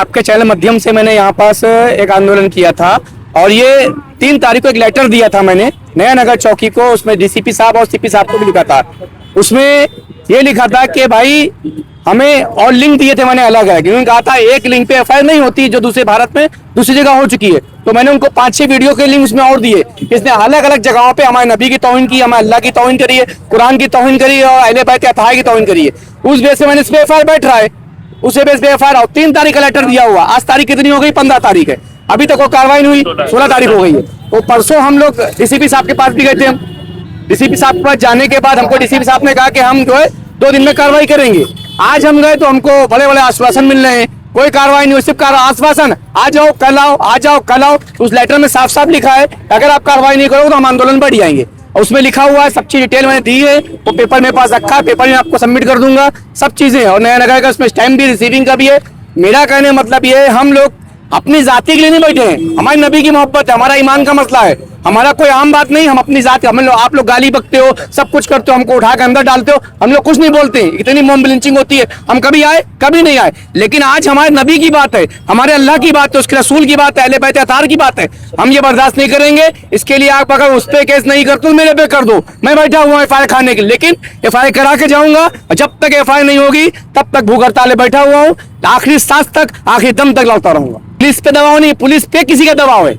आपके चैनल माध्यम से मैंने यहाँ पास एक आंदोलन किया था और ये 3 तारीख को एक लेटर दिया था मैंने नया नगर चौकी को। उसमें डीसीपी साहब और सीपी साहब को भी लिखा था। उसमें ये लिखा था कि भाई हमें, और लिंक दिए थे मैंने अलग अलग, उन्होंने कहा था एक लिंक पे एफआईआर नहीं होती जो दूसरे भारत में दूसरी जगह हो चुकी है। तो मैंने उनको 5-6 वीडियो के लिंक उसमें और दिए। इसने अलग अलग जगहों पे हमारे नबी की तौहीन की, हमारे अल्लाह की तौहीन करी है, कुरान की तौहीन करी है और अहले बैत अताहा की तौहीन करी है। उस बेस से मैंने इस पे एफआईआर बैठ रहा है, उसे बेस पे एफआईआर 3 तारीख का लेटर दिया हुआ। आज तारीख कितनी हो गई? 15 तारीख है, अभी तक कोई कार्रवाई नहीं हुई। 16 तारीख हो गई है। तो परसों हम लोग डीसीपी साहब के पास भी गए थे। हम डीसीपी साहब के पास जाने के बाद हमको डीसीपी साहब ने कहा कि हम जो है 2 दिन में कार्रवाई करेंगे। आज हम गए तो हमको बड़े बड़े आश्वासन मिल रहे हैं, कोई कार्रवाई नहीं हुई, सिर्फ आश्वासन, आ जाओ कल आओ, आ जाओ कल आओ। उस लेटर में साफ साफ लिखा है अगर आप कार्रवाई नहीं करोगे तो हम आंदोलन बढ़ जाएंगे। और उसमें लिखा हुआ है, सब चीज डिटेल मैंने दी है, वो पेपर मेरे पास रखा है, पेपर में आपको सबमिट कर दूंगा सब चीजें। और नया नगर का उसमें स्टैम्प भी, रिसीविंग का भी है। मेरा कहने मतलब ये है, हम लोग अपनी जाति के लिए नहीं बैठे हैं, हमारी नबी की मोहब्बत है, हमारा ईमान का मसला है, हमारा कोई आम बात नहीं। हम अपनी जाति, हम लोग, आप लोग गाली बकते हो, सब कुछ करते हो, हमको उठा के अंदर डालते हो, हम लोग कुछ नहीं बोलते हैं। इतनी मॉब लिंचिंग होती है, हम कभी आए? कभी नहीं आए। लेकिन आज हमारे नबी की बात है, हमारे अल्लाह की बात है, उसके रसूल की बात है, अहले बैत अताहार की बात है। हम ये बर्दाश्त नहीं करेंगे। इसके लिए आप अगर उस पे केस नहीं करते तो मेरे पे कर दो, मैं बैठा हुआ एफआईआर खाने के लिए, लेकिन एफआईआर करा के जाऊंगा। जब तक एफआईआर नहीं होगी तब तक भूख हड़ताल बैठा हुआ हूँ, आखिरी सांस तक, आखिरी दम तक लड़ता रहूंगा। पुलिस पे दबाव नहीं, पुलिस पे किसी का दबाव है,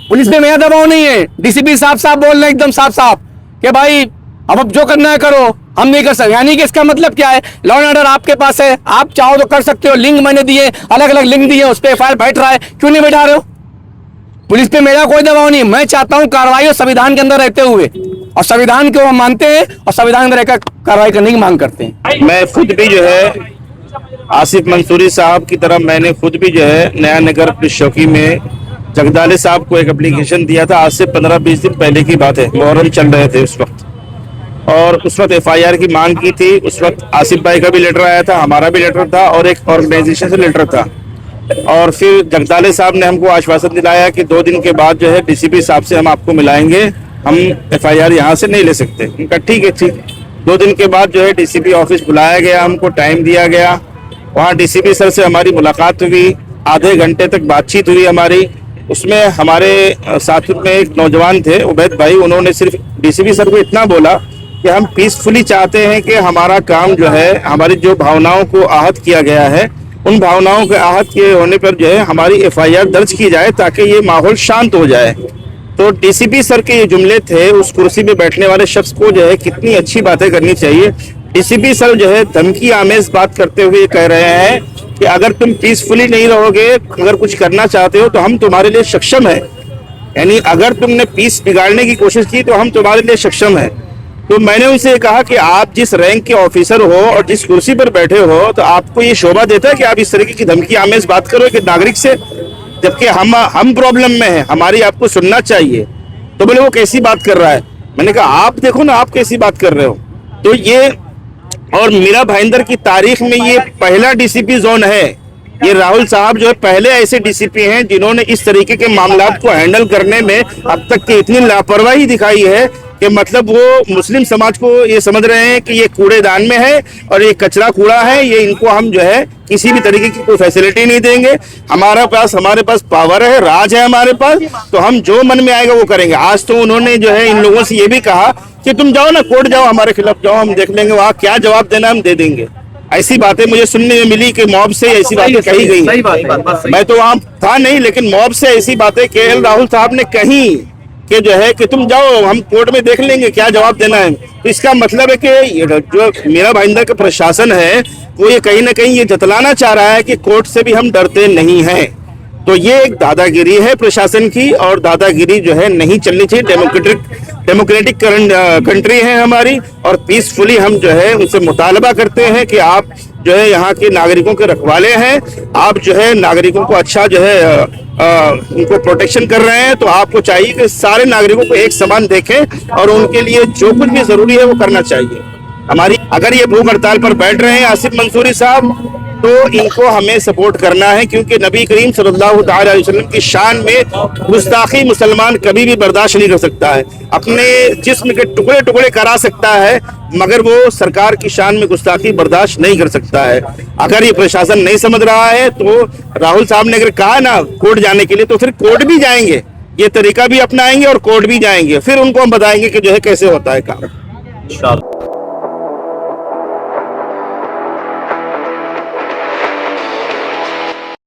पुलिस पे मेरा दबाव नहीं है। डीसीपी साहब बोल रहे हैं एकदम साफ साफ कि भाई अब जो करना है करो, हम नहीं कर सकते। यानी कि इसका मतलब क्या है? लॉ एंड ऑर्डर आपके पास है, आप चाहो तो कर सकते हो। लिंक मैंने दिए, अलग अलग लिंक दिए, उस पर एफआईआर बैठ रहा है, क्यों नहीं बैठा रहे हो? पुलिस पे मेरा कोई दबाव नहीं। मैं चाहता हूँ कार्रवाई और संविधान के अंदर रहते हुए, और संविधान को हम मानते हैं और संविधान के अंदर रहकर कार्रवाई करने की मांग करते हैं। मैं खुद भी जो है आसिफ मंसूरी साहब की तरह मैंने खुद भी जो है नया नगर पुलिस चौकी में जगदाले साहब को एक एप्लीकेशन दिया था। आज से 15-20 दिन पहले की बात है, मुहर्रम चल रहे थे उस वक्त, और उस वक्त एफआईआर की मांग की थी। उस वक्त आसिफ भाई का भी लेटर आया था, हमारा भी लेटर था, और एक ऑर्गेनाइजेशन से लेटर था। और फिर जगदाले साहब ने हमको आश्वासन दिलाया कि 2 दिन के बाद जो है डीसीपी साहब से हम आपको मिलाएंगे, हम एफआईआर यहाँ से नहीं ले सकते। उनका ठीक है, ठीक। 2 दिन के बाद जो है डीसीपी ऑफिस बुलाया गया, हमको टाइम दिया गया। वहाँ डीसीपी सर से हमारी मुलाकात हुई, आधे घंटे तक बातचीत हुई हमारी। उसमें हमारे साथ में एक नौजवान थे, उबैद भाई, उन्होंने सिर्फ डीसीपी सर को इतना बोला कि हम पीसफुली चाहते हैं कि हमारा काम जो है, हमारी जो भावनाओं को आहत किया गया है, उन भावनाओं के आहत किए होने पर जो है हमारी एफआईआर दर्ज की जाए ताकि ये माहौल शांत हो जाए। तो डीसीपी सर के ये जुमले थे। उस कुर्सी पे बैठने वाले शख्स को जो है कितनी अच्छी बातें करनी चाहिए। डीसीपी सर जो है धमकी आमेज बात करते हुए कह रहे हैं कि अगर तुम पीसफुली नहीं रहोगे, अगर कुछ करना चाहते हो तो हम तुम्हारे लिए सक्षम है। यानी अगर तुमने पीस बिगाड़ने की कोशिश की तो हम तुम्हारे लिए सक्षम है। तो मैंने उनसे कहा कि आप जिस रैंक के ऑफिसर हो और जिस कुर्सी पर बैठे हो, तो आपको ये शोभा देता है कि आप इस तरीके की धमकी आमेज बात करो कि नागरिक से, जबकि हम प्रॉब्लम में हैं, हमारी आपको सुनना चाहिए। तो बोले वो कैसी बात कर रहा है? मैंने कहा आप देखो ना, आप कैसी बात कर रहे हो। तो ये, और मीरा भाईंदर की तारीख में ये पहला डीसीपी जोन है। ये राहुल साहब जो है पहले ऐसे डीसीपी हैं जिन्होंने इस तरीके के मामलात को हैंडल करने में अब तक की इतनी लापरवाही दिखाई है कि मतलब वो मुस्लिम समाज को ये समझ रहे हैं कि ये कूड़ेदान में है और ये कचरा कूड़ा है, ये इनको हम जो है किसी भी तरीके की कोई फैसिलिटी नहीं देंगे। हमारे पास पावर है, राज है हमारे पास, तो हम जो मन में आएगा वो करेंगे। आज तो उन्होंने जो है इन लोगों से ये भी कहा कि तुम जाओ ना, कोर्ट जाओ, हमारे खिलाफ जाओ, हम देख लेंगे वहाँ क्या जवाब देना हम दे देंगे। ऐसी बातें मुझे सुनने में मिली कि मॉब से ऐसी बातें कही गई। मैं तो वहाँ था नहीं, लेकिन मॉब से ऐसी बातें केएल राहुल साहब ने कही कि जो है कि तुम जाओ, हम कोर्ट में देख लेंगे क्या जवाब देना है। तो इसका मतलब है कि जो मीरा भाईंदर का प्रशासन है वो ये कहीं ना कहीं ये जतलाना चाह रहा है कि कोर्ट से भी हम डरते नहीं हैं। तो ये एक दादागिरी है प्रशासन की, और दादागिरी जो है नहीं चलनी चाहिए। डेमोक्रेटिक कंट्री है हमारी, और पीसफुली हम जो है उनसे मुतालबा करते हैं कि आप जो है यहाँ के नागरिकों के रखवाले हैं, आप जो है नागरिकों को अच्छा जो है उनको प्रोटेक्शन कर रहे हैं। तो आपको चाहिए कि सारे नागरिकों को एक समान देखें और उनके लिए जो कुछ भी जरूरी है वो करना चाहिए। हमारी अगर ये भूख हड़ताल पर बैठ रहे हैं आसिफ मंसूरी साहब, तो इनको हमें सपोर्ट करना है, क्योंकि नबी करीम सल्लल्लाहु अलैहि वसल्लम की शान में गुस्ताखी मुसलमान कभी भी बर्दाश्त नहीं कर सकता है। अपने जिस्म के टुकड़े टुकड़े करा सकता है, मगर वो सरकार की शान में गुस्ताखी बर्दाश्त नहीं कर सकता है। अगर ये प्रशासन नहीं समझ रहा है तो राहुल साहब ने अगर कहा ना कोर्ट जाने के लिए, तो फिर कोर्ट भी जाएंगे, ये तरीका भी अपनाएंगे और कोर्ट भी जाएंगे, फिर उनको हम बताएंगे कि जो है कैसे होता है काम।